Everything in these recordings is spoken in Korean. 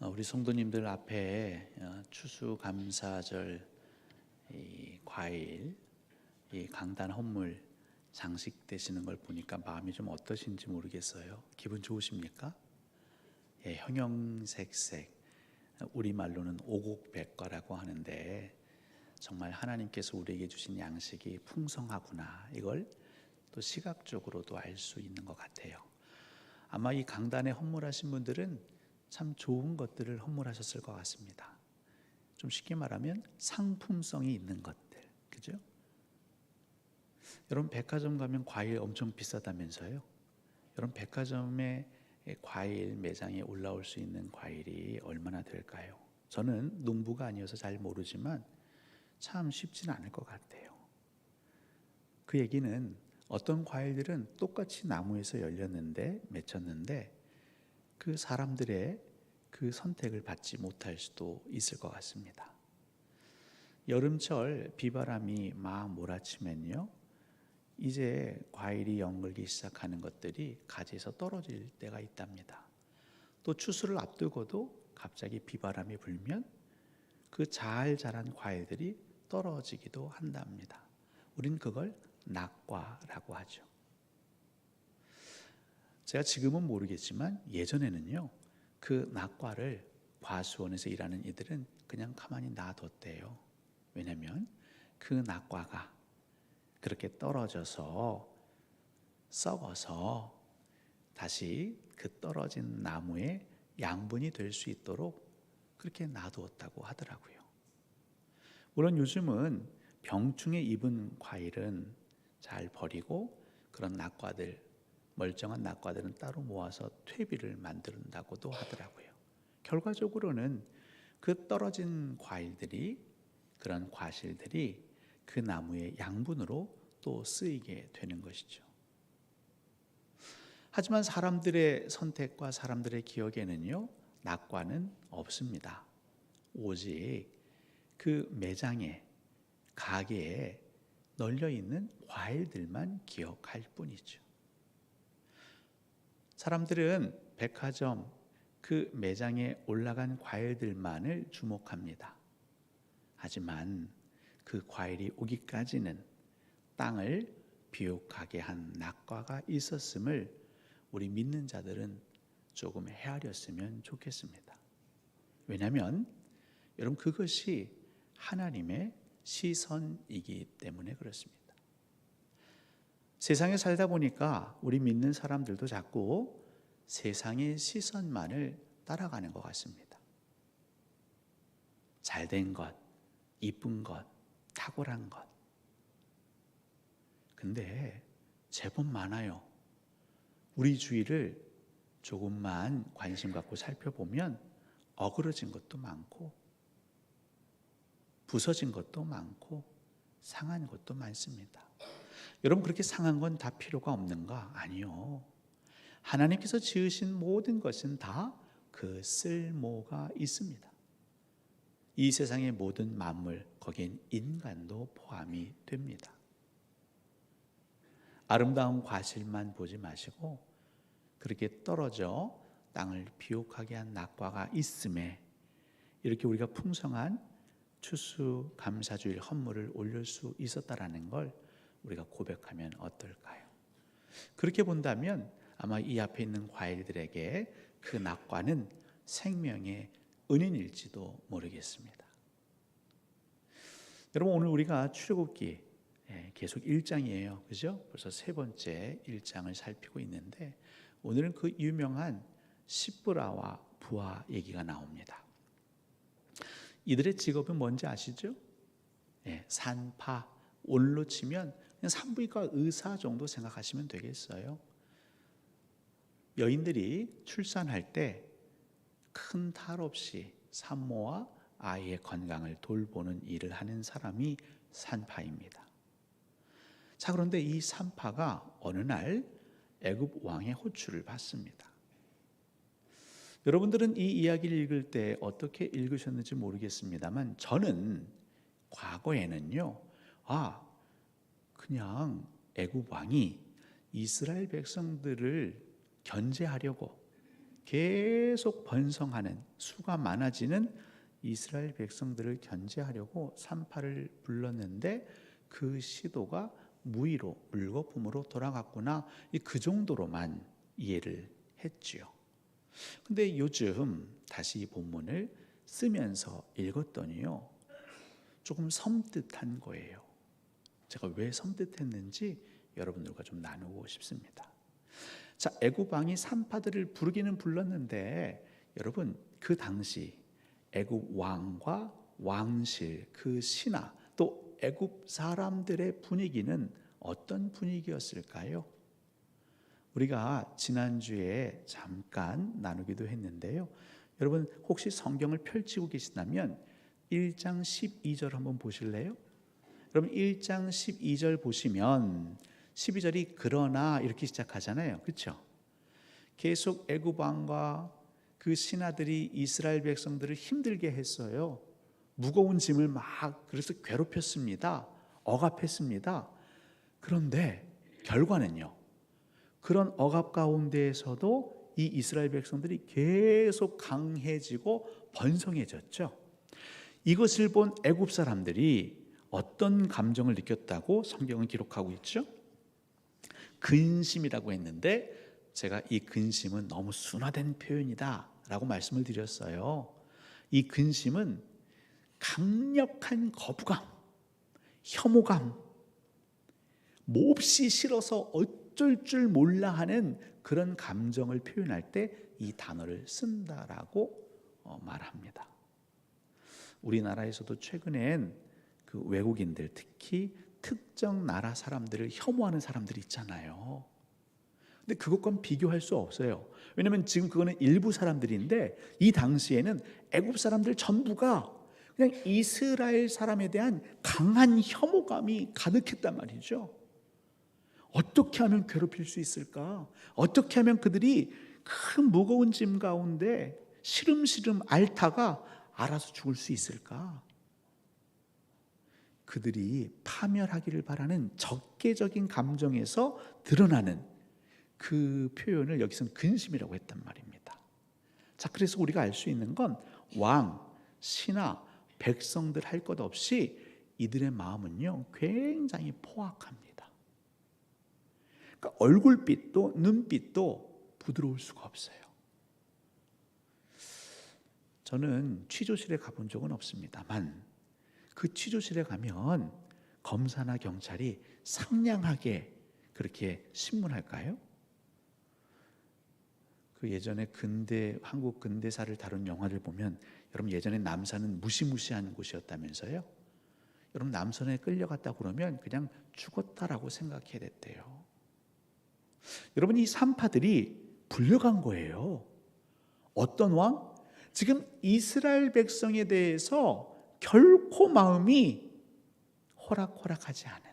우리 성도님들 앞에 추수감사절 이 과일, 이 강단 헌물 장식되시는 걸 보니까 마음이 좀 어떠신지 모르겠어요. 기분 좋으십니까? 예, 형형색색, 우리말로는 오곡백과라고 하는데 정말 하나님께서 우리에게 주신 양식이 풍성하구나, 이걸 또 시각적으로도 알 수 있는 것 같아요. 아마 이 강단에 헌물하신 분들은 참 좋은 것들을 헌물하셨을 것 같습니다. 좀 쉽게 말하면 상품성이 있는 것들, 그죠? 여러분, 백화점 가면 과일 엄청 비싸다면서요? 여러분, 백화점의 과일 매장에 올라올 수 있는 과일이 얼마나 될까요? 저는 농부가 아니어서 잘 모르지만 참 쉽지는 않을 것 같아요. 그 얘기는 어떤 과일들은 똑같이 나무에서 열렸는데, 맺혔는데 그 사람들의 그 선택을 받지 못할 수도 있을 것 같습니다. 여름철 비바람이 막 몰아치면요, 이제 과일이 연글기 시작하는 것들이 가지에서 떨어질 때가 있답니다. 또 추수를 앞두고도 갑자기 비바람이 불면 그 잘 자란 과일들이 떨어지기도 한답니다. 우린 그걸 낙과라고 하죠. 제가 지금은 모르겠지만 예전에는요, 그 낙과를 과수원에서 일하는 이들은 그냥 가만히 놔뒀대요. 왜냐하면 그 낙과가 그렇게 떨어져서 썩어서 다시 그 떨어진 나무의 양분이 될 수 있도록 그렇게 놔두었다고 하더라고요. 물론 요즘은 병충해 입은 과일은 잘 버리고 그런 낙과들, 멀쩡한 낙과들은 따로 모아서 퇴비를 만든다고도 하더라고요. 결과적으로는 그 떨어진 과일들이, 그런 과실들이 그 나무의 양분으로 또 쓰이게 되는 것이죠. 하지만 사람들의 선택과 사람들의 기억에는요, 낙과는 없습니다. 오직 그 매장에, 가게에 널려 있는 과일들만 기억할 뿐이죠. 사람들은 백화점 그 매장에 올라간 과일들만을 주목합니다. 하지만 그 과일이 오기까지는 땅을 비옥하게 한 낙과가 있었음을 우리 믿는 자들은 조금 헤아렸으면 좋겠습니다. 왜냐하면 여러분, 그것이 하나님의 시선이기 때문에 그렇습니다. 세상에 살다 보니까 우리 믿는 사람들도 자꾸 세상의 시선만을 따라가는 것 같습니다. 잘된 것, 이쁜 것, 탁월한 것. 근데 제법 많아요. 우리 주위를 조금만 관심 갖고 살펴보면 어그러진 것도 많고 부서진 것도 많고 상한 것도 많습니다. 여러분, 그렇게 상한 건 다 필요가 없는가? 아니요. 하나님께서 지으신 모든 것은 다 그 쓸모가 있습니다. 이 세상의 모든 만물, 거기엔 인간도 포함이 됩니다. 아름다운 과실만 보지 마시고 그렇게 떨어져 땅을 비옥하게 한 낙과가 있음에 이렇게 우리가 풍성한 추수감사주일 헌물을 올릴 수 있었다라는 걸 우리가 고백하면 어떨까요? 그렇게 본다면 아마 이 앞에 있는 과일들에게 그 낙과는 생명의 은인일지도 모르겠습니다. 여러분, 오늘 우리가 출애굽기 계속 1장이에요. 그죠? 벌써 세 번째 1장을 살피고 있는데 오늘은 그 유명한 시브라와 부하 얘기가 나옵니다. 이들의 직업은 뭔지 아시죠? 산파, 올로 치면 그냥 산부인과 의사 정도 생각하시면 되겠어요. 여인들이 출산할 때 큰 탈 없이 산모와 아이의 건강을 돌보는 일을 하는 사람이 산파입니다. 자, 그런데 이 산파가 어느 날 애굽 왕의 호출을 받습니다. 여러분들은 이 이야기를 읽을 때 어떻게 읽으셨는지 모르겠습니다만 저는 과거에는요, 그냥 애굽 왕이 이스라엘 백성들을 견제하려고 계속 번성하는, 수가 많아지는 이스라엘 백성들을 견제하려고 산파를 불렀는데 그 시도가 무의로, 물거품으로 돌아갔구나, 그 정도로만 이해를 했지요. 근데 요즘 다시 이 본문을 쓰면서 읽었더니요, 조금 섬뜩한 거예요. 제가 왜 섬뜩했는지 여러분들과 좀 나누고 싶습니다. 자, 애굽 왕이 산파들을 부르기는 불렀는데, 여러분 그 당시 애굽 왕과 왕실, 그 신하, 또 애굽 사람들의 분위기는 어떤 분위기였을까요? 우리가 지난주에 잠깐 나누기도 했는데요, 여러분 혹시 성경을 펼치고 계신다면 1장 12절 한번 보실래요? 여러분 1장 12절 보시면 12절이 그러나 이렇게 시작하잖아요, 그렇죠? 계속 애굽 왕과 그 신하들이 이스라엘 백성들을 힘들게 했어요. 무거운 짐을 막 그래서 괴롭혔습니다. 억압했습니다. 그런데 결과는요, 그런 억압 가운데에서도 이 이스라엘 백성들이 계속 강해지고 번성해졌죠. 이것을 본 애굽 사람들이 어떤 감정을 느꼈다고 성경은 기록하고 있죠? 근심이라고 했는데, 제가 이 근심은 너무 순화된 표현이다 라고 말씀을 드렸어요. 이 근심은 강력한 거부감, 혐오감, 몹시 싫어서 어쩔 줄 몰라 하는 그런 감정을 표현할 때 이 단어를 쓴다라고 말합니다. 우리나라에서도 최근엔 그 외국인들, 특히 특정 나라 사람들을 혐오하는 사람들이 있잖아요. 근데 그것과는 비교할 수 없어요. 왜냐하면 지금 그거는 일부 사람들인데, 이 당시에는 애굽 사람들 전부가 그냥 이스라엘 사람에 대한 강한 혐오감이 가득했단 말이죠. 어떻게 하면 괴롭힐 수 있을까? 어떻게 하면 그들이 큰 무거운 짐 가운데 시름시름 앓다가 알아서 죽을 수 있을까? 그들이 파멸하기를 바라는 적개적인 감정에서 드러나는 그 표현을 여기서는 근심이라고 했단 말입니다. 자, 그래서 우리가 알 수 있는 건 왕, 신하, 백성들 할 것 없이 이들의 마음은요 굉장히 포악합니다. 그러니까 얼굴빛도 눈빛도 부드러울 수가 없어요. 저는 취조실에 가본 적은 없습니다만, 그 취조실에 가면 검사나 경찰이 상냥하게 그렇게 신문할까요? 그 예전에 한국 근대사를 다룬 영화를 보면, 여러분 예전에 남산은 무시무시한 곳이었다면서요? 여러분 남산에 끌려갔다 그러면 그냥 죽었다라고 생각해야 됐대요. 여러분 이 산파들이 불려간 거예요. 어떤 왕? 지금 이스라엘 백성에 대해서 결코 마음이 호락호락하지 않은,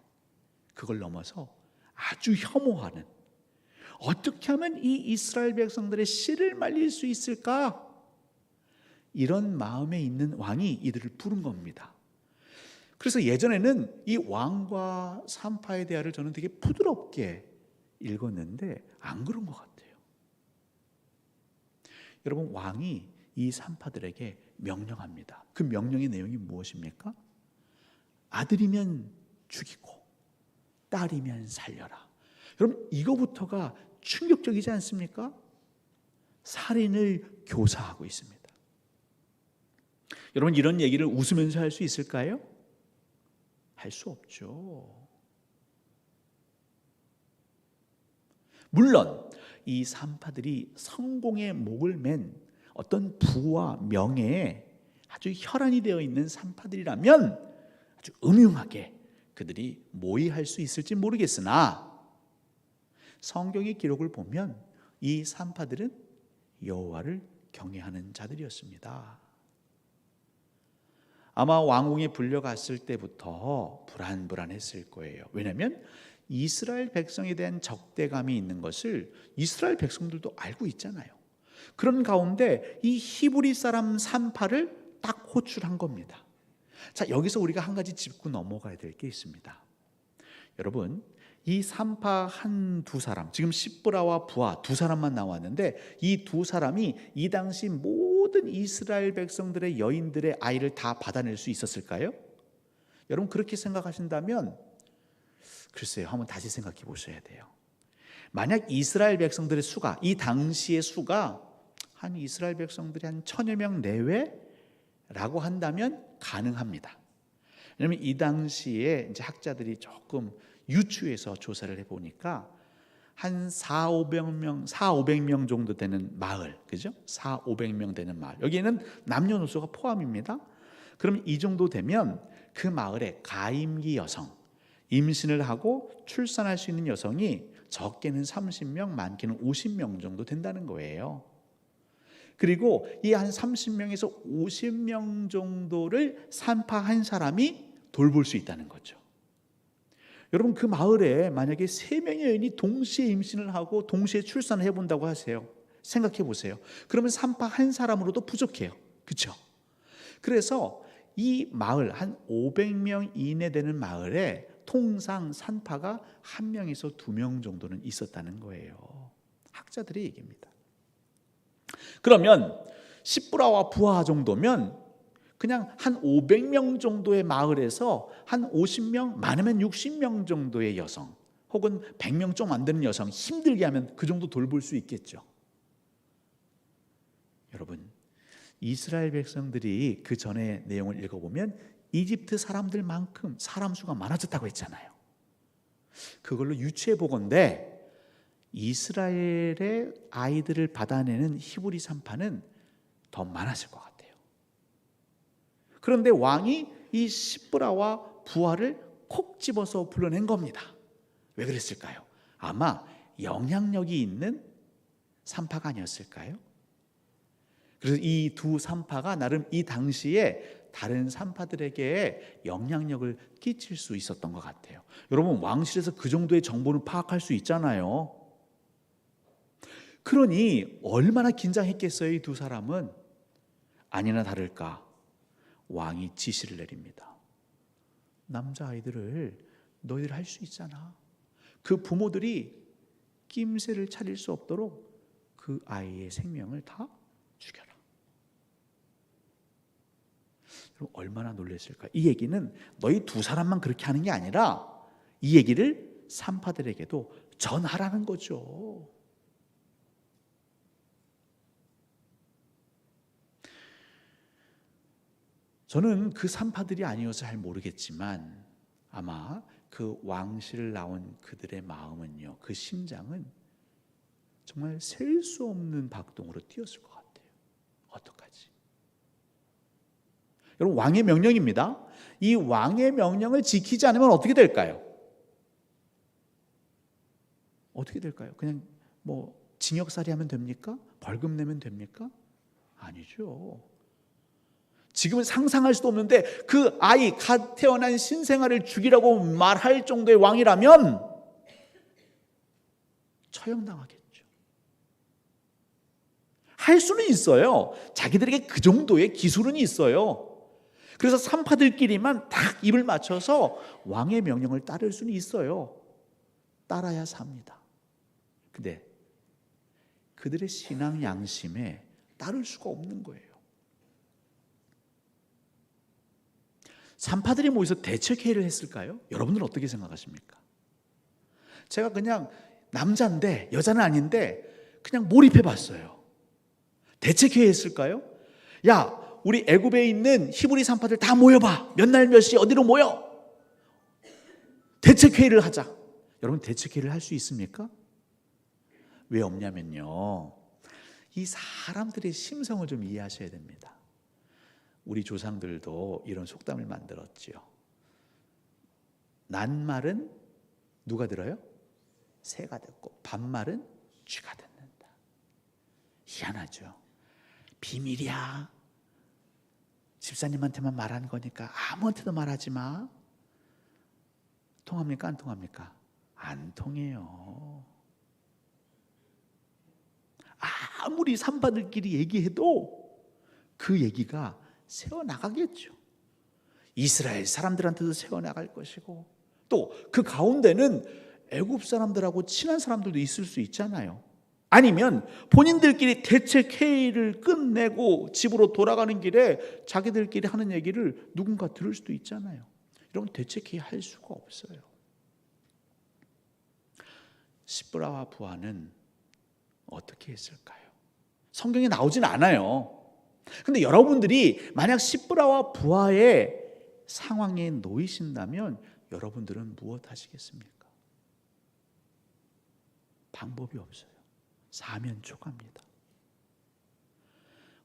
그걸 넘어서 아주 혐오하는, 어떻게 하면 이 이스라엘 백성들의 씨를 말릴 수 있을까? 이런 마음에 있는 왕이 이들을 부른 겁니다. 그래서 예전에는 이 왕과 산파의 대화를 저는 되게 부드럽게 읽었는데 안 그런 것 같아요. 여러분 왕이 이 산파들에게 명령합니다. 그 명령의 내용이 무엇입니까? 아들이면 죽이고 딸이면 살려라. 여러분 이거부터가 충격적이지 않습니까? 살인을 교사하고 있습니다. 여러분 이런 얘기를 웃으면서 할 수 있을까요? 할 수 없죠. 물론 이 산파들이 성공의 목을 맨 어떤 부와 명예에 아주 혈안이 되어 있는 산파들이라면 아주 음흉하게 그들이 모의할 수 있을지 모르겠으나, 성경의 기록을 보면 이 산파들은 여호와를 경외하는 자들이었습니다. 아마 왕궁에 불려갔을 때부터 불안불안했을 거예요. 왜냐하면 이스라엘 백성에 대한 적대감이 있는 것을 이스라엘 백성들도 알고 있잖아요. 그런 가운데 이 히브리 사람 산파를 딱 호출한 겁니다. 자, 여기서 우리가 한 가지 짚고 넘어가야 될 게 있습니다. 여러분, 이 산파 두 사람, 지금 십브라와 부하 두 사람만 나왔는데 이 두 사람이 이 당시 모든 이스라엘 백성들의 여인들의 아이를 다 받아낼 수 있었을까요? 여러분 그렇게 생각하신다면 글쎄요, 한번 다시 생각해 보셔야 돼요. 만약 이스라엘 백성들의 수가, 이 당시의 수가 한 이스라엘 백성들이 한 1000여 명 내외라고 한다면 가능합니다. 왜냐하면 이 당시에 이제 학자들이 조금 유추해서 조사를 해보니까 한 4,500명 정도 되는 마을, 그죠? 4,500명 되는 마을. 여기에는 남녀노소가 포함입니다. 그럼 이 정도 되면 그 마을에 가임기 여성, 임신을 하고 출산할 수 있는 여성이 적게는 30명, 많게는 50명 정도 된다는 거예요. 그리고 이 한 30명에서 50명 정도를 산파 한 사람이 돌볼 수 있다는 거죠. 여러분 그 마을에 만약에 3명의 여인이 동시에 임신을 하고 동시에 출산을 해본다고 하세요. 생각해 보세요. 그러면 산파 한 사람으로도 부족해요. 그렇죠? 그래서 이 마을 한 500명 이내 되는 마을에 통상 산파가 1명에서 2명 정도는 있었다는 거예요. 학자들의 얘기입니다. 그러면 십브라와 부하 정도면 그냥 한 500명 정도의 마을에서 한 50명, 많으면 60명 정도의 여성, 혹은 100명 좀 안 되는 여성 힘들게 하면 그 정도 돌볼 수 있겠죠. 여러분, 이스라엘 백성들이 그 전에 내용을 읽어보면 이집트 사람들만큼 사람 수가 많아졌다고 했잖아요. 그걸로 유추해 보건대 이스라엘의 아이들을 받아내는 히브리 산파는 더 많았을 것 같아요. 그런데 왕이 이 십브라와 부하를 콕 집어서 불러낸 겁니다. 왜 그랬을까요? 아마 영향력이 있는 산파가 아니었을까요? 그래서 이 두 산파가 나름 이 당시에 다른 산파들에게 영향력을 끼칠 수 있었던 것 같아요. 여러분 왕실에서 그 정도의 정보를 파악할 수 있잖아요. 그러니 얼마나 긴장했겠어요, 이 두 사람은. 아니나 다를까 왕이 지시를 내립니다. 남자아이들을 너희들 할 수 있잖아. 그 부모들이 낌새를 차릴 수 없도록 그 아이의 생명을 다 죽여라. 그럼 얼마나 놀랐을까? 이 얘기는 너희 두 사람만 그렇게 하는 게 아니라 이 얘기를 산파들에게도 전하라는 거죠. 저는 그 산파들이 아니어서 잘 모르겠지만 아마 그 왕실을 나온 그들의 마음은요, 그 심장은 정말 셀 수 없는 박동으로 뛰었을 것 같아요. 어떡하지? 여러분 왕의 명령입니다. 이 왕의 명령을 지키지 않으면 어떻게 될까요? 어떻게 될까요? 그냥 뭐 징역살이 하면 됩니까? 벌금 내면 됩니까? 아니죠. 지금은 상상할 수도 없는데 그 아이, 갓 태어난 신생아를 죽이라고 말할 정도의 왕이라면 처형당하겠죠. 할 수는 있어요. 자기들에게 그 정도의 기술은 있어요. 그래서 산파들끼리만 딱 입을 맞춰서 왕의 명령을 따를 수는 있어요. 따라야 삽니다. 근데 그들의 신앙 양심에 따를 수가 없는 거예요. 산파들이 모여서 대책회의를 했을까요? 여러분들은 어떻게 생각하십니까? 제가 그냥 남자인데 여자는 아닌데 그냥 몰입해 봤어요. 대책회의 했을까요? 야, 우리 애굽에 있는 히브리 산파들 다 모여봐. 몇 날 몇 시 어디로 모여? 대책회의를 하자. 여러분 대책회의를 할 수 있습니까? 왜 없냐면요, 이 사람들의 심성을 좀 이해하셔야 됩니다. 우리 조상들도 이런 속담을 만들었지요. 낱말은 누가 들어요? 새가 듣고 반말은 쥐가 듣는다. 희한하죠. 비밀이야. 집사님한테만 말하는 거니까 아무한테도 말하지 마. 통합니까? 안 통합니까? 안 통해요. 아무리 산파들끼리 얘기해도 그 얘기가 새어나가겠죠. 이스라엘 사람들한테도 새어나갈 것이고 또 그 가운데는 애굽 사람들하고 친한 사람들도 있을 수 있잖아요. 아니면 본인들끼리 대책 회의를 끝내고 집으로 돌아가는 길에 자기들끼리 하는 얘기를 누군가 들을 수도 있잖아요. 여러분, 대책 회의 할 수가 없어요. 시브라와 부하는 어떻게 했을까요? 성경에 나오진 않아요. 근데 여러분들이 만약 시브라와 부하의 상황에 놓이신다면 여러분들은 무엇 하시겠습니까? 방법이 없어요. 사면초가입니다.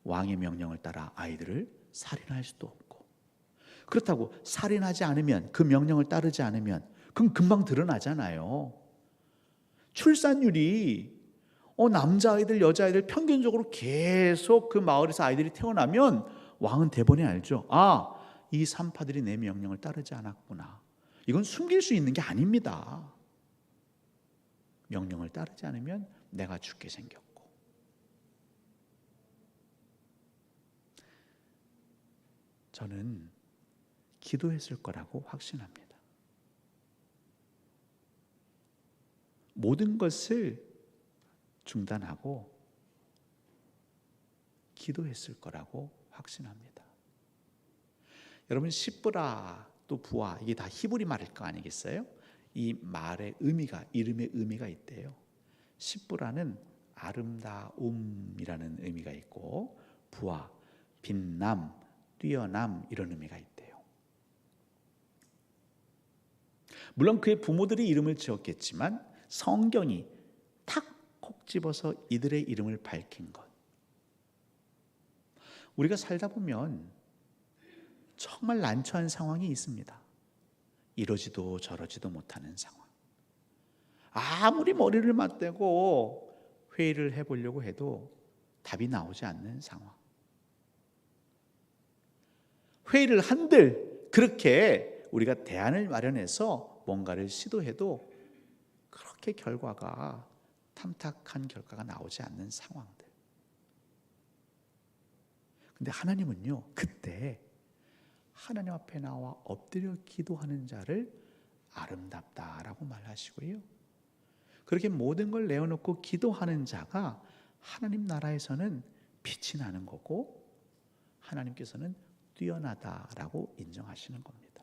왕의 명령을 따라 아이들을 살인할 수도 없고, 그렇다고 살인하지 않으면, 그 명령을 따르지 않으면 그럼 금방 드러나잖아요. 출산율이 남자아이들 여자아이들 평균적으로 계속 그 마을에서 아이들이 태어나면 왕은 대번에 알죠. 이 산파들이 내 명령을 따르지 않았구나. 이건 숨길 수 있는 게 아닙니다. 명령을 따르지 않으면 내가 죽게 생겼고. 저는 기도했을 거라고 확신합니다. 모든 것을 중단하고 기도했을 거라고 확신합니다. 여러분, 시브라 또 부하, 이게 다 히브리 말일 거 아니겠어요? 이 말의 의미가, 이름의 의미가 있대요. 시브라는 아름다움이라는 의미가 있고, 부하, 빛남, 뛰어남, 이런 의미가 있대요. 물론 그의 부모들이 이름을 지었겠지만 성경이 탁 콕 집어서 이들의 이름을 밝힌 것. 우리가 살다 보면 정말 난처한 상황이 있습니다. 이러지도 저러지도 못하는 상황. 아무리 머리를 맞대고 회의를 해보려고 해도 답이 나오지 않는 상황. 회의를 한들 그렇게 우리가 대안을 마련해서 뭔가를 시도해도 그렇게 결과가 탐탁한 결과가 나오지 않는 상황들. 근데 하나님은요, 그때 하나님 앞에 나와 엎드려 기도하는 자를 아름답다라고 말하시고요, 그렇게 모든 걸 내어놓고 기도하는 자가 하나님 나라에서는 빛이 나는 거고 하나님께서는 뛰어나다라고 인정하시는 겁니다.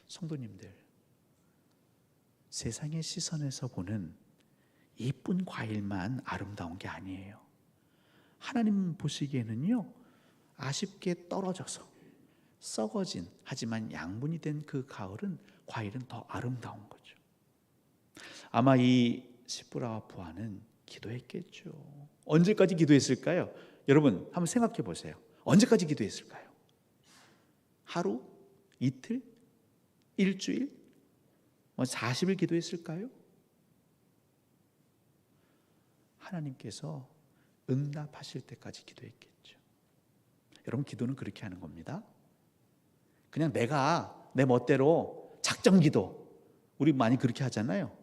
성도님들, 세상의 시선에서 보는 이쁜 과일만 아름다운 게 아니에요. 하나님 보시기에는요, 아쉽게 떨어져서 썩어진, 하지만 양분이 된 그 과일은 더 아름다운 거죠. 아마 이 시브라와 부하는 기도했겠죠. 언제까지 기도했을까요? 여러분 한번 생각해 보세요. 언제까지 기도했을까요? 하루? 이틀? 일주일? 40일 기도했을까요? 하나님께서 응답하실 때까지 기도했겠죠. 여러분, 기도는 그렇게 하는 겁니다. 그냥 내가 내 멋대로 작정 기도, 우리 많이 그렇게 하잖아요.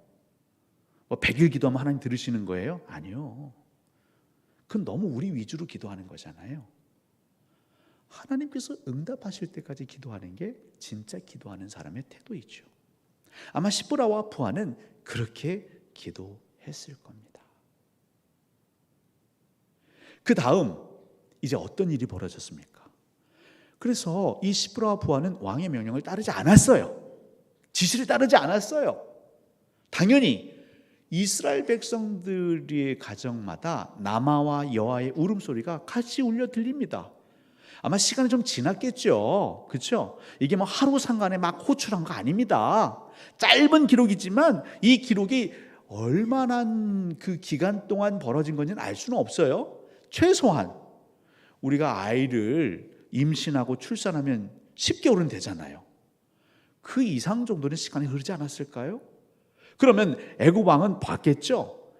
100일 기도하면 하나님 들으시는 거예요? 아니요. 그건 너무 우리 위주로 기도하는 거잖아요. 하나님께서 응답하실 때까지 기도하는 게 진짜 기도하는 사람의 태도이죠. 아마 시브라와 부하는 그렇게 기도했을 겁니다. 그 다음 이제 어떤 일이 벌어졌습니까? 그래서 이 시브라와 부하는 왕의 명령을 따르지 않았어요. 지시를 따르지 않았어요. 당연히 이스라엘 백성들의 가정마다 남아와 여아의 울음소리가 같이 울려 들립니다. 아마 시간이 좀 지났겠죠. 그렇죠? 이게 하루 상간에 막 호출한 거 아닙니다. 짧은 기록이지만 이 기록이 얼마나 그 기간 동안 벌어진 건지는 알 수는 없어요. 최소한 우리가 아이를 임신하고 출산하면 10개월은 되잖아요. 그 이상 정도는 시간이 흐르지 않았을까요? 그러면 애굽 왕은 봤겠죠.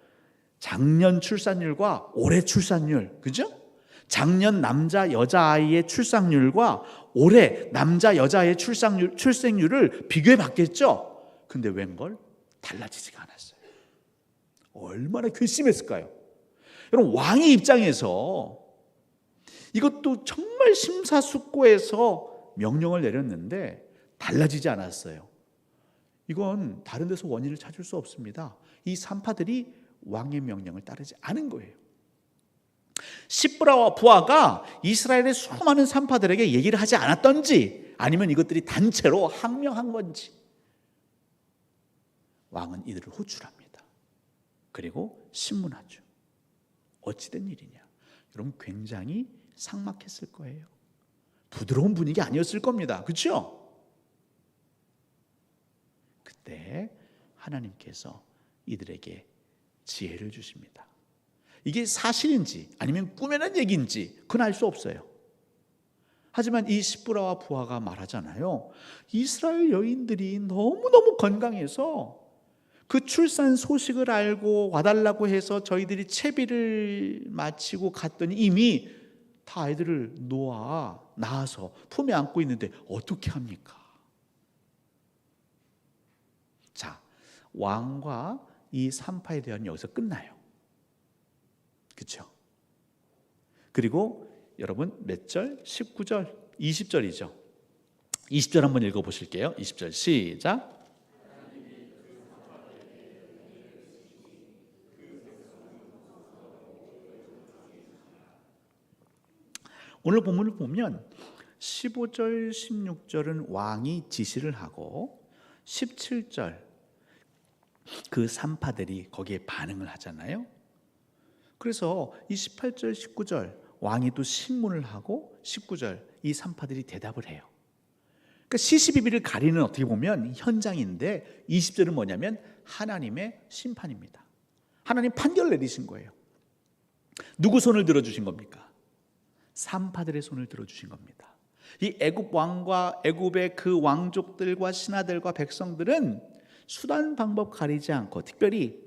작년 출산율과 올해 출산율, 그죠? 작년 남자 여자아이의 출산율과 올해 남자 여자아이의 출생률을 비교해 봤겠죠. 근데 웬걸 달라지지가 않았어요. 얼마나 괘씸했을까요? 여러분, 왕의 입장에서 이것도 정말 심사숙고해서 명령을 내렸는데 달라지지 않았어요. 이건 다른 데서 원인을 찾을 수 없습니다. 이 산파들이 왕의 명령을 따르지 않은 거예요. 시브라와 부하가 이스라엘의 수많은 산파들에게 얘기를 하지 않았던지, 아니면 이것들이 단체로 항명한 건지, 왕은 이들을 호출합니다. 그리고 신문하죠. 어찌된 일이냐. 여러분, 굉장히 삭막했을 거예요. 부드러운 분위기 아니었을 겁니다. 그렇죠? 그때 하나님께서 이들에게 지혜를 주십니다. 이게 사실인지 아니면 꾸며낸 얘기인지 그건 알 수 없어요. 하지만 이 시브라와 부하가 말하잖아요. 이스라엘 여인들이 너무너무 건강해서 그 출산 소식을 알고 와달라고 해서 저희들이 채비를 마치고 갔더니 이미 다 아이들을 낳아서 품에 안고 있는데 어떻게 합니까? 자, 왕과 이 산파에 대한 여기서 끝나요. 그렇죠? 그리고 여러분 몇 절? 19절, 20절이죠. 20절 한번 읽어보실게요. 20절 시작. 오늘 본문을 보면 15절, 16절은 왕이 지시를 하고 17절 그 산파들이 거기에 반응을 하잖아요. 그래서 이 18절, 19절 왕이 또 신문을 하고 19절 이 산파들이 대답을 해요. 그러니까 시시비비를 가리는 어떻게 보면 현장인데 20절은 뭐냐면 하나님의 심판입니다. 하나님 판결 내리신 거예요. 누구 손을 들어주신 겁니까? 산파들의 손을 들어주신 겁니다. 이 애굽 왕과 애굽의 그 왕족들과 신하들과 백성들은 수단 방법 가리지 않고 특별히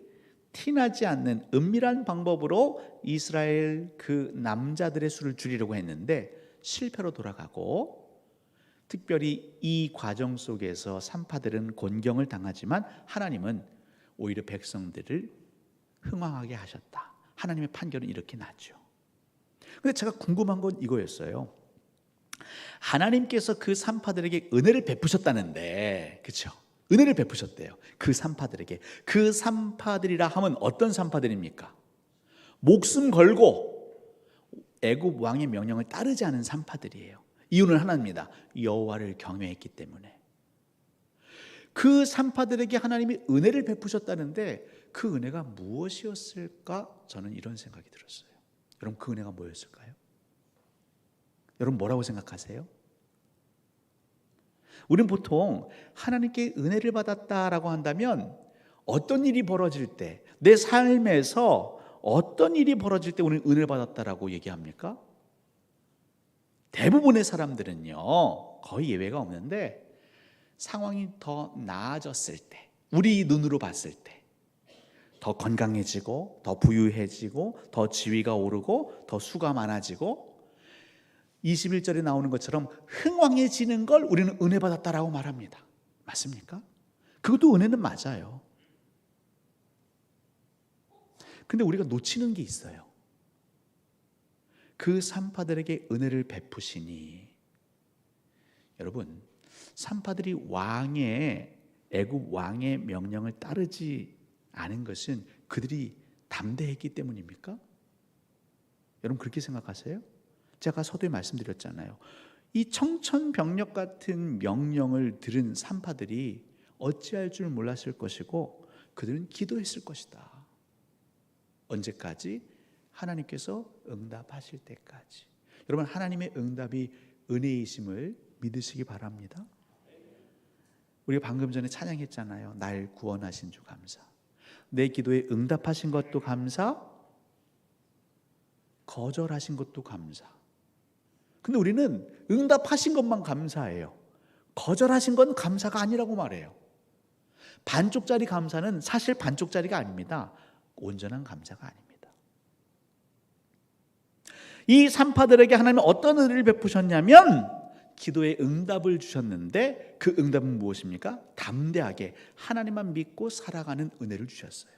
티나지 않는 은밀한 방법으로 이스라엘 그 남자들의 수를 줄이려고 했는데 실패로 돌아가고, 특별히 이 과정 속에서 산파들은 곤경을 당하지만 하나님은 오히려 백성들을 흥왕하게 하셨다. 하나님의 판결은 이렇게 나죠. 근데 제가 궁금한 건 이거였어요. 하나님께서 그 산파들에게 은혜를 베푸셨다는데, 그렇죠? 은혜를 베푸셨대요. 그 산파들에게. 그 산파들이라 하면 어떤 산파들입니까? 목숨 걸고 애굽 왕의 명령을 따르지 않은 산파들이에요. 이유는 하나입니다. 여호와를 경외했기 때문에. 그 산파들에게 하나님이 은혜를 베푸셨다는데 그 은혜가 무엇이었을까? 저는 이런 생각이 들었어요. 여러분, 그 은혜가 뭐였을까요? 여러분 뭐라고 생각하세요? 우리는 보통 하나님께 은혜를 받았다라고 한다면 어떤 일이 벌어질 때, 내 삶에서 어떤 일이 벌어질 때 우리는 은혜를 받았다라고 얘기합니까? 대부분의 사람들은요, 거의 예외가 없는데 상황이 더 나아졌을 때, 우리 눈으로 봤을 때 더 건강해지고 더 부유해지고 더 지위가 오르고 더 수가 많아지고 21절에 나오는 것처럼 흥왕해지는 걸 우리는 은혜 받았다라고 말합니다. 맞습니까? 그것도 은혜는 맞아요. 근데 우리가 놓치는 게 있어요. 그 산파들에게 은혜를 베푸시니, 여러분, 산파들이 애굽 왕의 명령을 따르지 않은 것은 그들이 담대했기 때문입니까? 여러분 그렇게 생각하세요? 제가 서두에 말씀드렸잖아요. 이 청천벽력 같은 명령을 들은 산파들이 어찌할 줄 몰랐을 것이고 그들은 기도했을 것이다. 언제까지? 하나님께서 응답하실 때까지. 여러분, 하나님의 응답이 은혜이심을 믿으시기 바랍니다. 우리가 방금 전에 찬양했잖아요. 날 구원하신 주 감사. 내 기도에 응답하신 것도 감사, 거절하신 것도 감사. 근데 우리는 응답하신 것만 감사해요. 거절하신 건 감사가 아니라고 말해요. 반쪽짜리 감사는 사실 반쪽짜리가 아닙니다. 온전한 감사가 아닙니다. 이 산파들에게 하나님은 어떤 은혜를 베푸셨냐면 기도에 응답을 주셨는데 그 응답은 무엇입니까? 담대하게 하나님만 믿고 살아가는 은혜를 주셨어요.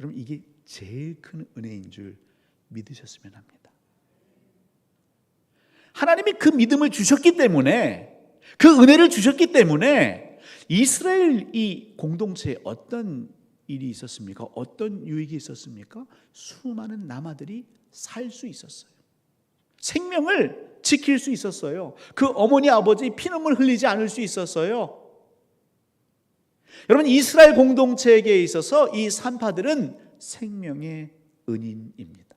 여러분, 이게 제일 큰 은혜인 줄 믿으셨으면 합니다. 하나님이 그 믿음을 주셨기 때문에 그 은혜를 주셨기 때문에 이스라엘 이 공동체에 어떤 일이 있었습니까? 어떤 유익이 있었습니까? 수많은 남아들이 살 수 있었어요. 생명을 지킬 수 있었어요. 그 어머니 아버지 피눈물 흘리지 않을 수 있었어요. 여러분, 이스라엘 공동체에게 있어서 이 산파들은 생명의 은인입니다.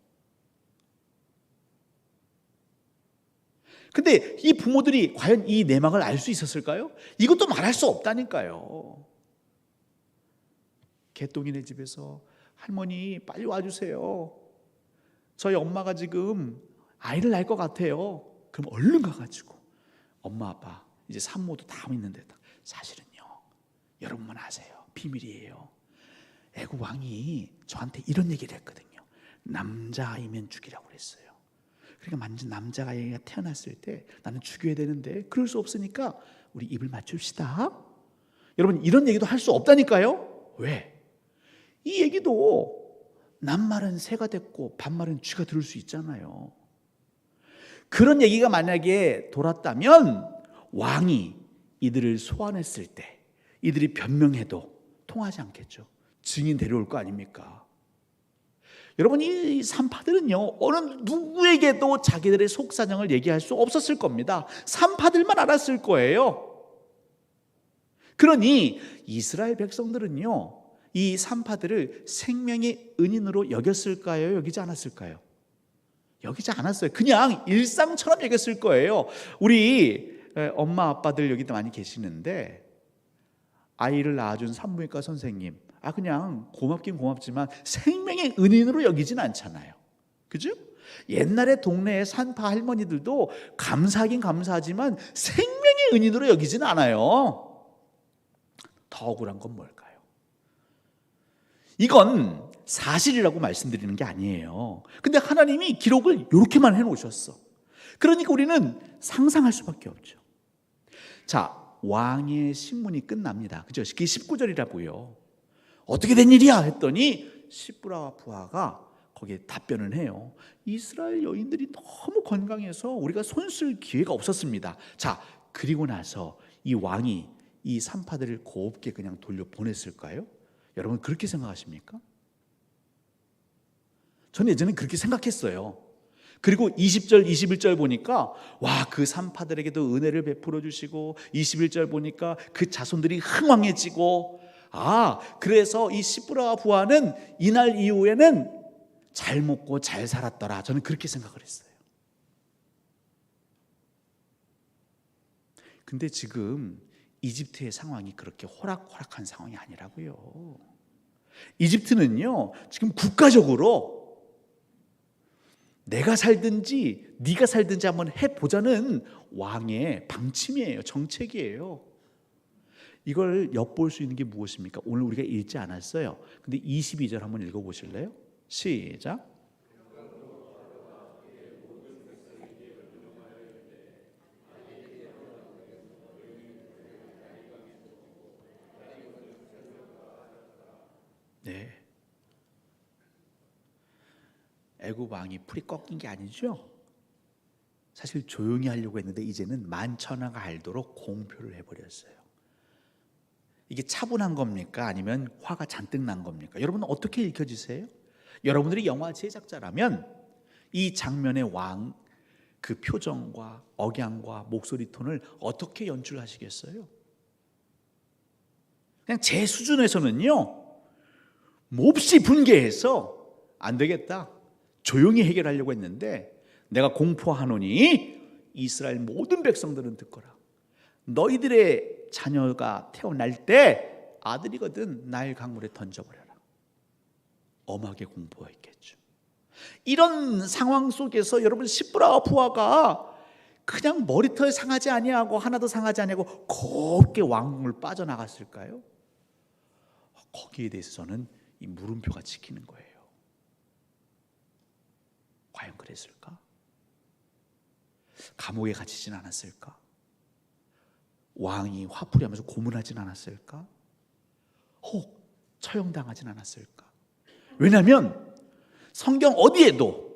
근데 이 부모들이 과연 이 내막을 알 수 있었을까요? 이것도 말할 수 없다니까요. 개똥이네 집에서 할머니 빨리 와주세요. 저희 엄마가 지금 아이를 낳을 것 같아요. 그럼 얼른 가가지고 엄마 아빠 이제 산모도 다 있는데 사실은요 여러분만 아세요. 비밀이에요. 애굽 왕이 저한테 이런 얘기를 했거든요. 남자아이면 죽이라고 그랬어요. 그러니까 만약 남자아이가 태어났을 때 나는 죽여야 되는데 그럴 수 없으니까 우리 입을 맞춥시다. 여러분, 이런 얘기도 할 수 없다니까요. 왜? 이 얘기도 남말은 새가 됐고 반말은 쥐가 들을 수 있잖아요. 그런 얘기가 만약에 돌았다면 왕이 이들을 소환했을 때 이들이 변명해도 통하지 않겠죠. 증인 데려올 거 아닙니까? 여러분, 이 산파들은요 어느 누구에게도 자기들의 속사정을 얘기할 수 없었을 겁니다. 산파들만 알았을 거예요. 그러니 이스라엘 백성들은요 이 산파들을 생명의 은인으로 여겼을까요? 여기지 않았을까요? 여기지 않았어요. 그냥 일상처럼 여겼을 거예요. 우리 엄마 아빠들 여기도 많이 계시는데 아이를 낳아준 산부인과 선생님, 그냥 고맙긴 고맙지만 생명의 은인으로 여기진 않잖아요. 그죠? 옛날에 동네의 산파 할머니들도 감사하긴 감사하지만 생명의 은인으로 여기진 않아요. 더 억울한 건 뭘까요? 이건 사실이라고 말씀드리는 게 아니에요. 근데 하나님이 기록을 이렇게만 해놓으셨어. 그러니까 우리는 상상할 수밖에 없죠. 자, 왕의 신문이 끝납니다. 그죠? 그게 19절이라고요. 어떻게 된 일이야? 했더니 시브라와 부하가 거기에 답변을 해요. 이스라엘 여인들이 너무 건강해서 우리가 손쓸 기회가 없었습니다. 자, 그리고 나서 이 왕이 이 산파들을 곱게 그냥 돌려보냈을까요? 여러분, 그렇게 생각하십니까? 저는 예전에 그렇게 생각했어요. 그리고 20절, 21절 보니까 와, 그 산파들에게도 은혜를 베풀어 주시고 21절 보니까 그 자손들이 흥왕해지고 그래서 이 시브라와 부하는 이날 이후에는 잘 먹고 잘 살았더라. 저는 그렇게 생각을 했어요. 근데 지금 이집트의 상황이 그렇게 호락호락한 상황이 아니라고요. 이집트는요 지금 국가적으로 내가 살든지 네가 살든지 한번 해보자는 왕의 방침이에요. 정책이에요. 이걸 엿볼 수 있는 게 무엇입니까? 오늘 우리가 읽지 않았어요. 근데 22절 한번 읽어보실래요? 시작. 네. 애굽 왕이 풀이 꺾인 게 아니죠. 사실 조용히 하려고 했는데 이제는 만천하가 알도록 공표를 해버렸어요. 이게 차분한 겁니까? 아니면 화가 잔뜩 난 겁니까? 여러분 어떻게 읽혀지세요? 여러분들이 영화 제작자라면 이 장면의 왕 그 표정과 억양과 목소리 톤을 어떻게 연출하시겠어요? 그냥 제 수준에서는요 몹시 분개해서 안 되겠다, 조용히 해결하려고 했는데 내가 공포하노니 이스라엘 모든 백성들은 듣거라. 너희들의 자녀가 태어날 때 아들이거든 나일 강물에 던져버려라. 엄하게 공포했겠죠. 이런 상황 속에서 여러분 시브라와 부하가 그냥 머리털 상하지 아니하고 하나도 상하지 아니하고 곱게 왕궁을 빠져나갔을까요? 거기에 대해서 저는 이 물음표가 찍히는 거예요. 과연 그랬을까? 감옥에 갇히진 않았을까? 왕이 화풀이하면서 고문하진 않았을까? 혹 처형당하진 않았을까? 왜냐하면 성경 어디에도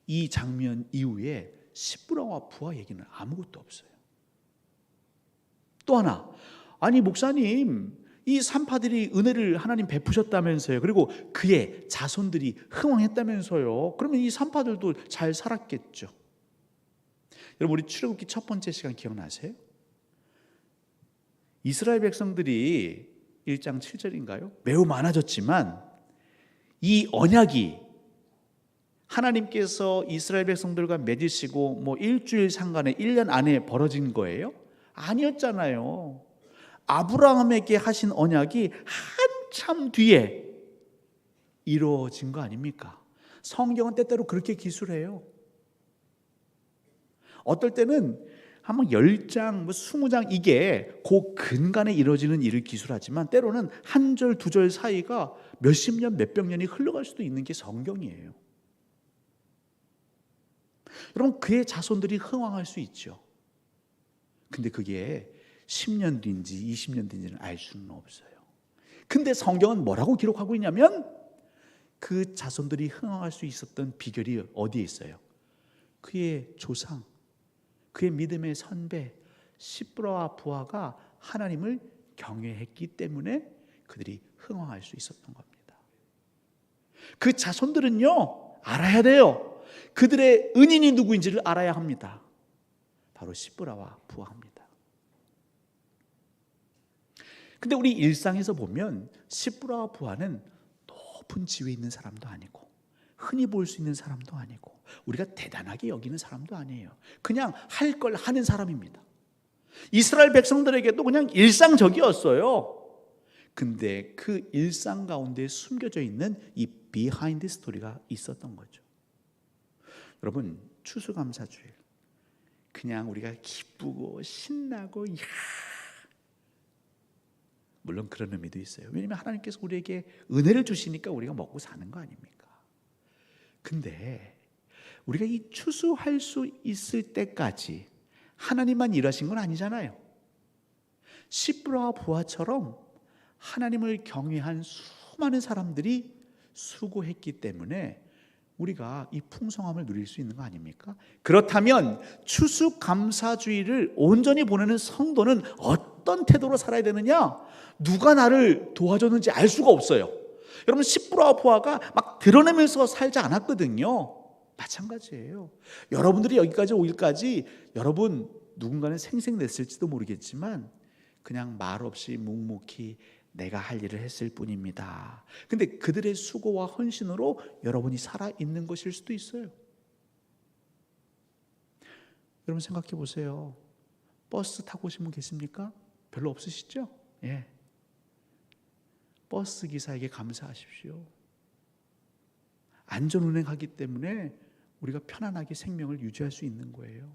이 장면 이후에 시브라와 부하 얘기는 아무것도 없어요. 또 하나, 아니 목사님, 이 산파들이 은혜를 하나님 베푸셨다면서요. 그리고 그의 자손들이 흥왕했다면서요. 그러면 이 산파들도 잘 살았겠죠. 여러분, 우리 출애굽기 첫 번째 시간 기억나세요? 이스라엘 백성들이 1장 7절인가요? 매우 많아졌지만 이 언약이 하나님께서 이스라엘 백성들과 맺으시고 뭐 일주일 상간에 1년 안에 벌어진 거예요? 아니었잖아요. 아브라함에게 하신 언약이 한참 뒤에 이루어진 거 아닙니까? 성경은 때때로 그렇게 기술해요. 어떨 때는 한번 10장, 20장 이게 그 근간에 이루어지는 일을 기술하지만 때로는 한 절, 두 절 사이가 몇십 년, 몇백 년이 흘러갈 수도 있는 게 성경이에요. 여러분, 그의 자손들이 흥왕할 수 있죠. 근데 그게 10년 뒤인지 20년 뒤인지는 알 수는 없어요. 근데 성경은 뭐라고 기록하고 있냐면 그 자손들이 흥왕할 수 있었던 비결이 어디에 있어요? 그의 조상, 그의 믿음의 선배 시브라와 부하가 하나님을 경외했기 때문에 그들이 흥왕할 수 있었던 겁니다. 그 자손들은요, 알아야 돼요. 그들의 은인이 누구인지를 알아야 합니다. 바로 시브라와 부하입니다. 근데 우리 일상에서 보면 시브라와 부하는 높은 지위에 있는 사람도 아니고 흔히 볼 수 있는 사람도 아니고 우리가 대단하게 여기는 사람도 아니에요. 그냥 할 걸 하는 사람입니다. 이스라엘 백성들에게도 그냥 일상적이었어요. 근데 그 일상 가운데 숨겨져 있는 이 비하인드 스토리가 있었던 거죠. 여러분, 추수감사주일 그냥 우리가 기쁘고 신나고 물론 그런 의미도 있어요. 왜냐하면 하나님께서 우리에게 은혜를 주시니까 우리가 먹고 사는 거 아닙니까? 근데 우리가 이 추수할 수 있을 때까지 하나님만 일하신 건 아니잖아요. 시브라와 부하처럼 하나님을 경외한 수많은 사람들이 수고했기 때문에 우리가 이 풍성함을 누릴 수 있는 거 아닙니까? 그렇다면 추수감사주의를 온전히 보내는 성도는 어떤 태도로 살아야 되느냐? 누가 나를 도와줬는지 알 수가 없어요. 여러분, 시브라와 부하가 막 드러내면서 살지 않았거든요. 마찬가지예요. 여러분들이 여기까지 오기까지 여러분 누군가는 생색냈을지도 모르겠지만 그냥 말없이 묵묵히 내가 할 일을 했을 뿐입니다. 근데 그들의 수고와 헌신으로 여러분이 살아있는 것일 수도 있어요. 여러분 생각해 보세요. 버스 타고 오신 분 계십니까? 별로 없으시죠? 예. 버스 기사에게 감사하십시오. 안전운행하기 때문에 우리가 편안하게 생명을 유지할 수 있는 거예요.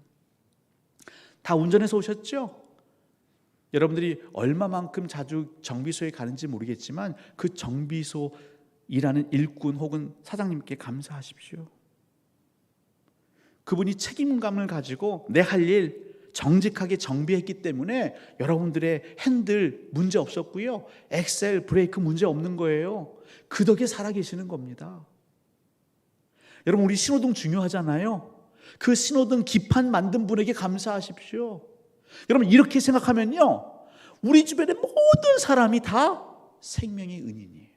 다 운전해서 오셨죠? 여러분들이 얼마만큼 자주 정비소에 가는지 모르겠지만 그 정비소 일하는 일꾼 혹은 사장님께 감사하십시오. 그분이 책임감을 가지고 내 할 일 정직하게 정비했기 때문에 여러분들의 핸들 문제 없었고요. 엑셀, 브레이크 문제 없는 거예요. 그 덕에 살아계시는 겁니다. 여러분, 우리 신호등 중요하잖아요. 그 신호등 기판 만든 분에게 감사하십시오. 여러분, 이렇게 생각하면요, 우리 주변의 모든 사람이 다 생명의 은인이에요.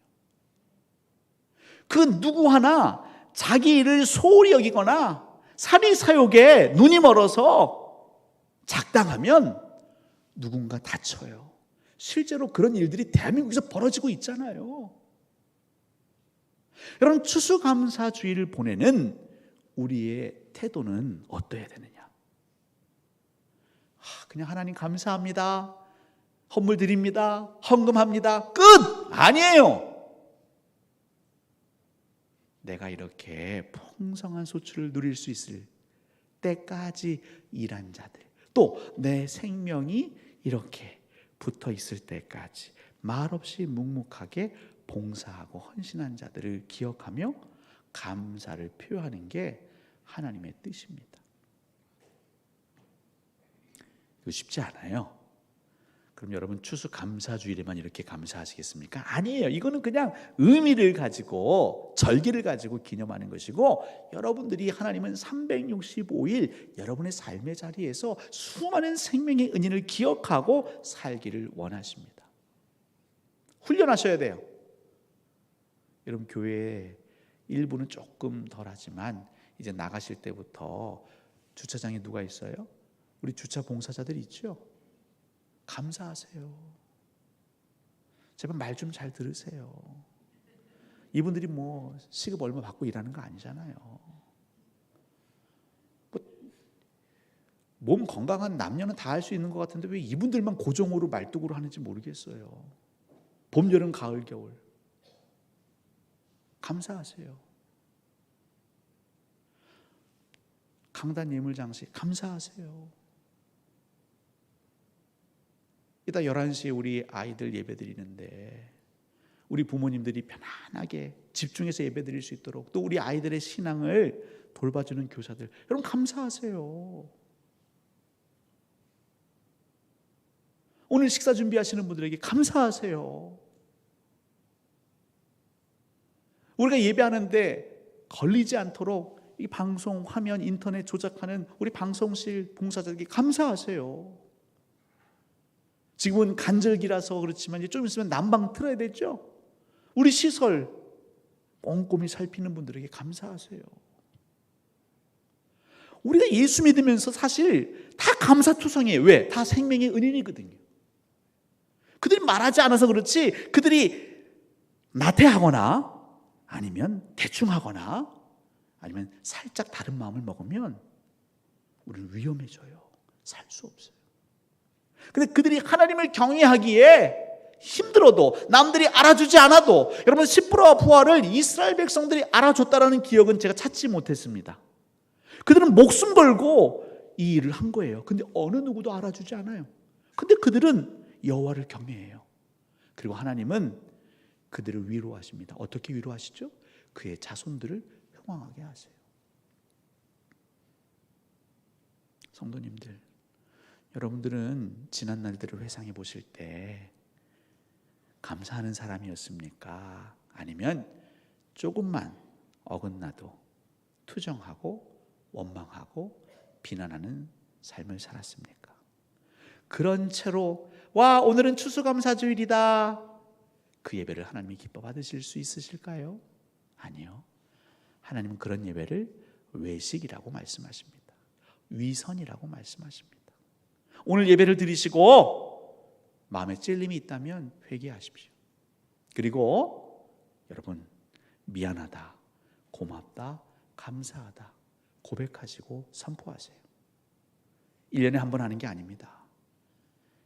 그 누구 하나 자기 일을 소홀히 여기거나 사리사욕에 눈이 멀어서 작당하면 누군가 다쳐요. 실제로 그런 일들이 대한민국에서 벌어지고 있잖아요. 여러분, 추수감사주의를 보내는 우리의 태도는 어떠해야 되느냐? 그냥 하나님 감사합니다, 헌물 드립니다, 헌금합니다, 끝! 아니에요. 내가 이렇게 풍성한 소출을 누릴 수 있을 때까지 일한 자들, 또 내 생명이 이렇게 붙어 있을 때까지 말없이 묵묵하게 봉사하고 헌신한 자들을 기억하며 감사를 표하는 게 하나님의 뜻입니다. 이거 쉽지 않아요. 그럼 여러분 추수감사주일에만 이렇게 감사하시겠습니까? 아니에요. 이거는 그냥 의미를 가지고 절기를 가지고 기념하는 것이고, 여러분들이 하나님은 365일 여러분의 삶의 자리에서 수많은 생명의 은인을 기억하고 살기를 원하십니다. 훈련하셔야 돼요. 여러분 교회에 일부는 조금 덜하지만 이제 나가실 때부터 주차장에 누가 있어요? 우리 주차 봉사자들이 있죠. 감사하세요. 제발 말 좀 잘 들으세요. 이분들이 뭐 시급 얼마 받고 일하는 거 아니잖아요. 몸 건강한 남녀는 다 할 수 있는 것 같은데 왜 이분들만 고정으로 말뚝으로 하는지 모르겠어요. 봄, 여름, 가을, 겨울 감사하세요. 강단 예물 장식 감사하세요. 이따 11시에 우리 아이들 예배 드리는데 우리 부모님들이 편안하게 집중해서 예배 드릴 수 있도록, 또 우리 아이들의 신앙을 돌봐주는 교사들, 여러분 감사하세요. 오늘 식사 준비하시는 분들에게 감사하세요. 우리가 예배하는데 걸리지 않도록 이 방송 화면 인터넷 조작하는 우리 방송실 봉사자들에게 감사하세요. 지금은 간절기라서 그렇지만 이제 좀 있으면 난방 틀어야 되죠. 우리 시설 꼼꼼히 살피는 분들에게 감사하세요. 우리가 예수 믿으면서 사실 다 감사투성이에요. 왜? 다 생명의 은인이거든요. 그들이 말하지 않아서 그렇지, 그들이 나태하거나 아니면 대충 하거나 아니면 살짝 다른 마음을 먹으면 우리는 위험해져요. 살 수 없어요. 근데 그들이 하나님을 경외하기에 힘들어도, 남들이 알아주지 않아도, 여러분 시프라와 부하를 이스라엘 백성들이 알아줬다라는 기억은 제가 찾지 못했습니다. 그들은 목숨 걸고 이 일을 한 거예요. 근데 어느 누구도 알아주지 않아요. 근데 그들은 여호와를 경외해요. 그리고 하나님은 그들을 위로하십니다. 어떻게 위로하시죠? 그의 자손들을 흥왕하게 하세요. 성도님들, 여러분들은 지난 날들을 회상해 보실 때 감사하는 사람이었습니까? 아니면 조금만 어긋나도 투정하고 원망하고 비난하는 삶을 살았습니까? 그런 채로 와, 오늘은 추수감사주일이다, 그 예배를 하나님이 기뻐 받으실 수 있으실까요? 아니요. 하나님은 그런 예배를 외식이라고 말씀하십니다. 위선이라고 말씀하십니다. 오늘 예배를 드리시고 마음에 찔림이 있다면 회개하십시오. 그리고 여러분 미안하다, 고맙다, 감사하다 고백하시고 선포하세요. 1년에 한 번 하는 게 아닙니다.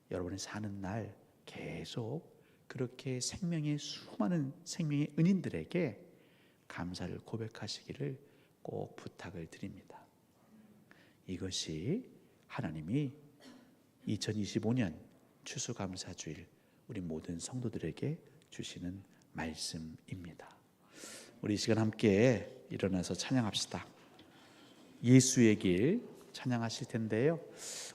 여러분이 사는 날 계속 그렇게 생명의 수많은 생명의 은인들에게 감사를 고백하시기를 꼭 부탁을 드립니다. 이것이 하나님이 2025년 추수감사주일 우리 모든 성도들에게 주시는 말씀입니다. 우리 이 시간 함께 일어나서 찬양합시다. 예수의 길 찬양하실 텐데요,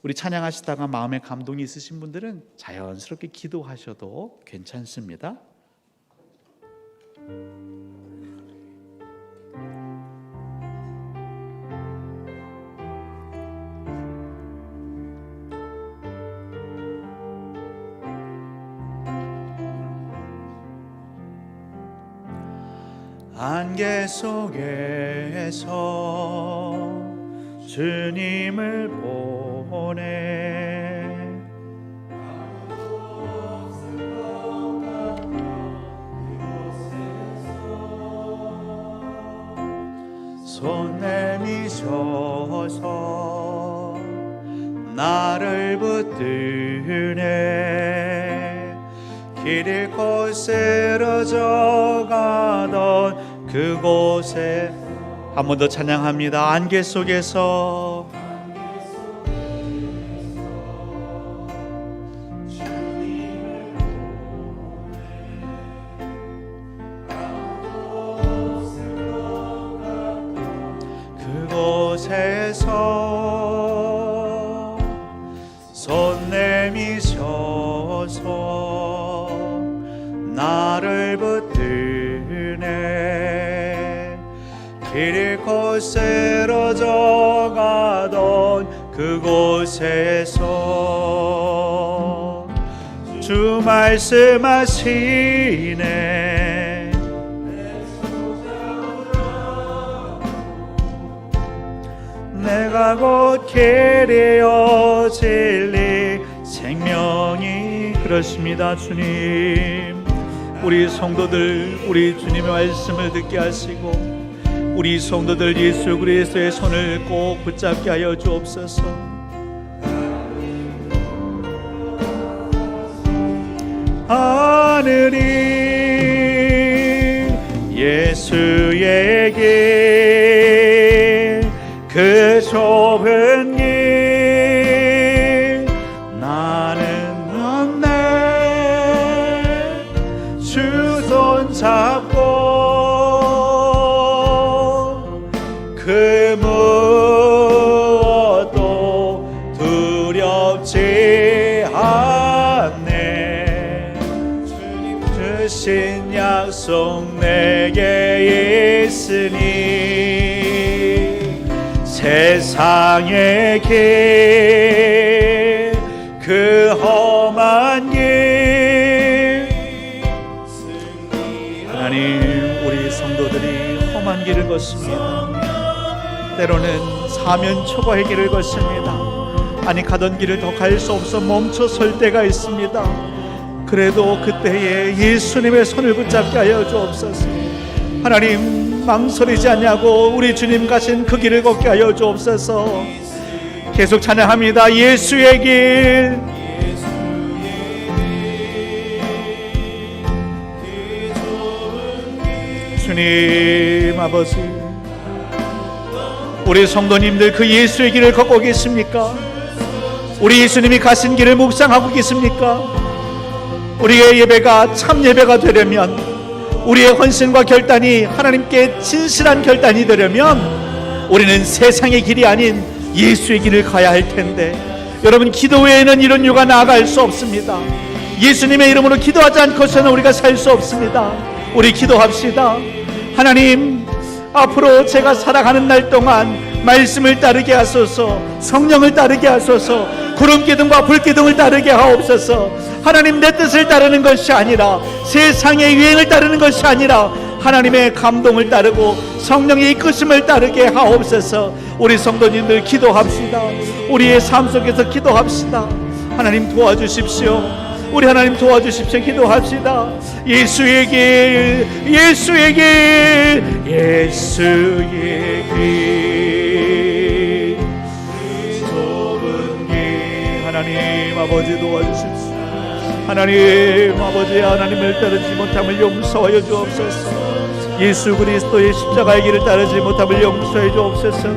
우리 찬양하시다가 마음에 감동이 있으신 분들은 자연스럽게 기도하셔도 괜찮습니다. 안개 속에서 주님을 보내 손 내미셔서 나를 붙드네. 길 잃고 쓰러져 가던 그곳에 한 번 더 찬양합니다. 안개 속에서 그곳에서 손 내미셔서 길 잃고 쓰러져 가던 그곳에서 주 말씀하시네. 내가 곧 길이요 진리 생명이. 그렇습니다. 주님, 우리 성도들 우리 주님의 말씀을 듣게 하시고 우리 성도들 예수 그리스도의 손을 꼭 붙잡게 하여 주옵소서. 하늘이 예수의 길, 그 좁은 길 나는 없네. 주 손 잡고 그 무엇도 두렵지 않네. 주신 약속 내게 있으니 세상의 길, 그 험한 길. 하나님, 우리 성도들이 험한 길을 걷습니다. 때로는 사면 초과의 길을 걷습니다. 아니, 가던 길을 더 갈 수 없어 멈춰 설 때가 있습니다. 그래도 그때에 예수님의 손을 붙잡게 하여 주옵소서. 하나님, 망설이지 않냐고 우리 주님 가신 그 길을 걷게 하여 주옵소서. 계속 찬양합니다. 예수의 길, 주님 아버지, 우리 성도님들 그 예수의 길을 걷고 계십니까? 우리 예수님이 가신 길을 묵상하고 계십니까? 우리의 예배가 참 예배가 되려면, 우리의 헌신과 결단이 하나님께 진실한 결단이 되려면 우리는 세상의 길이 아닌 예수의 길을 가야 할 텐데, 여러분, 기도 외에는 이런 유가 나아갈 수 없습니다. 예수님의 이름으로 기도하지 않고서는 우리가 살 수 없습니다. 우리 기도합시다. 하나님, 앞으로 제가 살아가는 날 동안 말씀을 따르게 하소서, 성령을 따르게 하소서, 구름기둥과 불기둥을 따르게 하옵소서. 하나님, 내 뜻을 따르는 것이 아니라, 세상의 유행을 따르는 것이 아니라 하나님의 감동을 따르고 성령의 이끄심을 따르게 하옵소서. 우리 성도님들 기도합시다. 우리의 삶 속에서 기도합시다. 하나님 도와주십시오. 우리 하나님 도와주십시오. 기도합시다. 예수의 길, 예수의 길, 예수의 길, 좁은 길. 하나님 아버지 도와주십시오. 하나님 아버지, 하나님을 따르지 못함을 용서하여 주옵소서. 예수 그리스도의 십자가의 길을 따르지 못함을 용서해 주옵소서.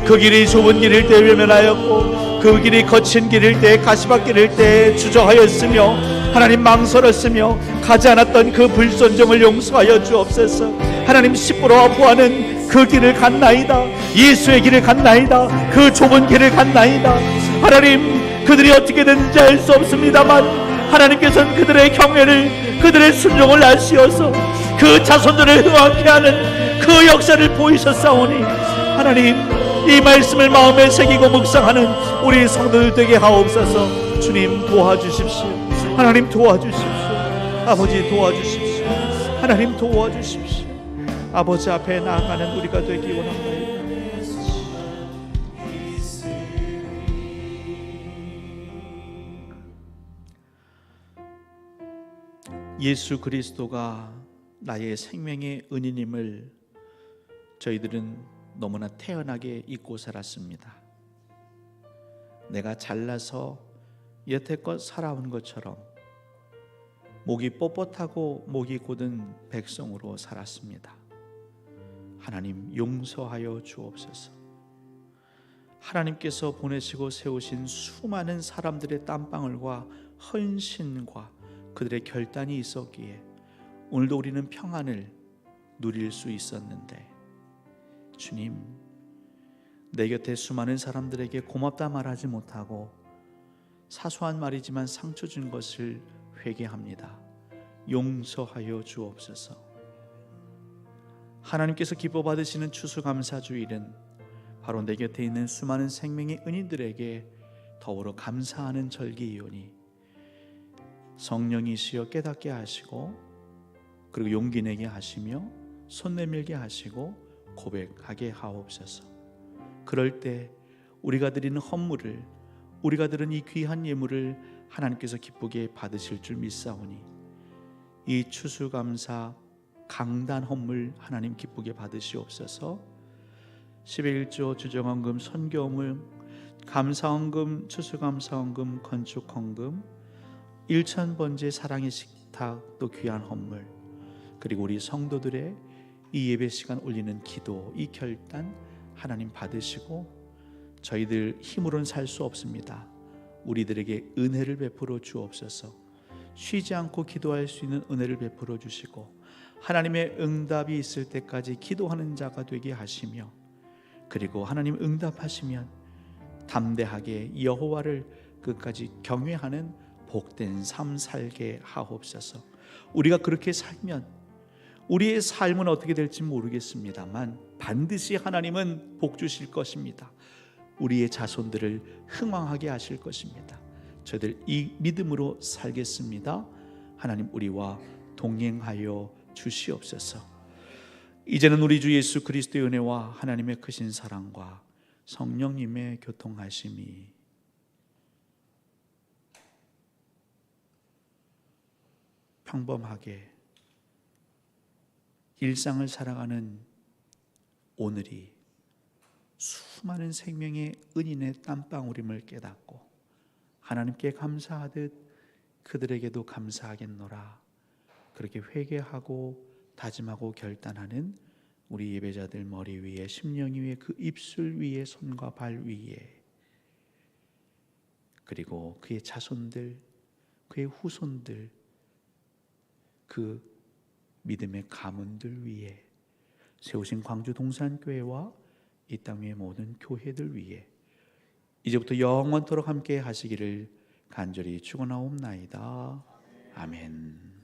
그 길이 좁은 길일 때 외면하였고 그 길이 거친 길일 때, 가시밭길일 때 주저하였으며 하나님 망설였으며 가지 않았던 그 불순종을 용서하여 주옵소서. 하나님, 시부러와 보아는 그 길을 갔나이다. 예수의 길을 갔나이다. 그 좁은 길을 갔나이다. 하나님, 그들이 어떻게 됐는지 알 수 없습니다만 하나님께서는 그들의 경외를, 그들의 순종을 아시어서 그 자손들을 흥하게 하는 그 역사를 보이셨사오니, 하나님, 이 말씀을 마음에 새기고 묵상하는 우리 성도들 되게 하옵소서. 주님 도와주십시오. 하나님 도와주십시오. 아버지 도와주십시오. 하나님 도와주십시오. 아버지 앞에 나아가는 우리가 되기 원합니다. 예수 그리스도가 나의 생명의 은인임을 저희들은 너무나 태연하게 잊고 살았습니다. 내가 잘나서 여태껏 살아온 것처럼 목이 뻣뻣하고 목이 곧은 백성으로 살았습니다. 하나님, 용서하여 주옵소서. 하나님께서 보내시고 세우신 수많은 사람들의 땀방울과 헌신과 그들의 결단이 있었기에 오늘도 우리는 평안을 누릴 수 있었는데, 주님, 내 곁에 수많은 사람들에게 고맙다 말하지 못하고 사소한 말이지만 상처 준 것을 회개합니다. 용서하여 주옵소서. 하나님께서 기뻐 받으시는 추수감사주일은 바로 내 곁에 있는 수많은 생명의 은인들에게 더불어 감사하는 절기이오니 성령이시여 깨닫게 하시고 그리고 용기 내게 하시며 손 내밀게 하시고 고백하게 하옵소서. 그럴 때 우리가 드리는 헌물을, 우리가 드리는 이 귀한 예물을 하나님께서 기쁘게 받으실 줄 믿사오니 이 추수감사 강단 헌물 하나님 기쁘게 받으시옵소서. 10의 1조 주정헌금, 선교헌금, 감사헌금, 추수감사헌금, 건축헌금, 1000번째 사랑의 식탁, 또 귀한 헌물, 그리고 우리 성도들의 이 예배 시간 올리는 기도, 이 결단 하나님 받으시고 저희들 힘으로는 살 수 없습니다. 우리들에게 은혜를 베풀어 주옵소서. 쉬지 않고 기도할 수 있는 은혜를 베풀어 주시고 하나님의 응답이 있을 때까지 기도하는 자가 되게 하시며, 그리고 하나님 응답하시면 담대하게 여호와를 끝까지 경외하는 복된 삶 살게 하옵소서. 우리가 그렇게 살면 우리의 삶은 어떻게 될지 모르겠습니다만 반드시 하나님은 복 주실 것입니다. 우리의 자손들을 흥왕하게 하실 것입니다. 저희들 이 믿음으로 살겠습니다. 하나님 우리와 동행하여 주시옵소서. 이제는 우리 주 예수 그리스도의 은혜와 하나님의 크신 사랑과 성령님의 교통하심이 평범하게 일상을 살아가는 오늘이 수많은 생명의 은인의 땀방울임을 깨닫고 하나님께 감사하듯 그들에게도 감사하겠노라, 그렇게 회개하고 다짐하고 결단하는 우리 예배자들 머리 위에, 심령 위에, 그 입술 위에, 손과 발 위에, 그리고 그의 자손들, 그의 후손들, 그 믿음의 가문들 위에, 세우신 광주 동산교회와 이 땅 위의 모든 교회들 위에 이제부터 영원토록 함께 하시기를 간절히 축원하옵나이다. 아멘.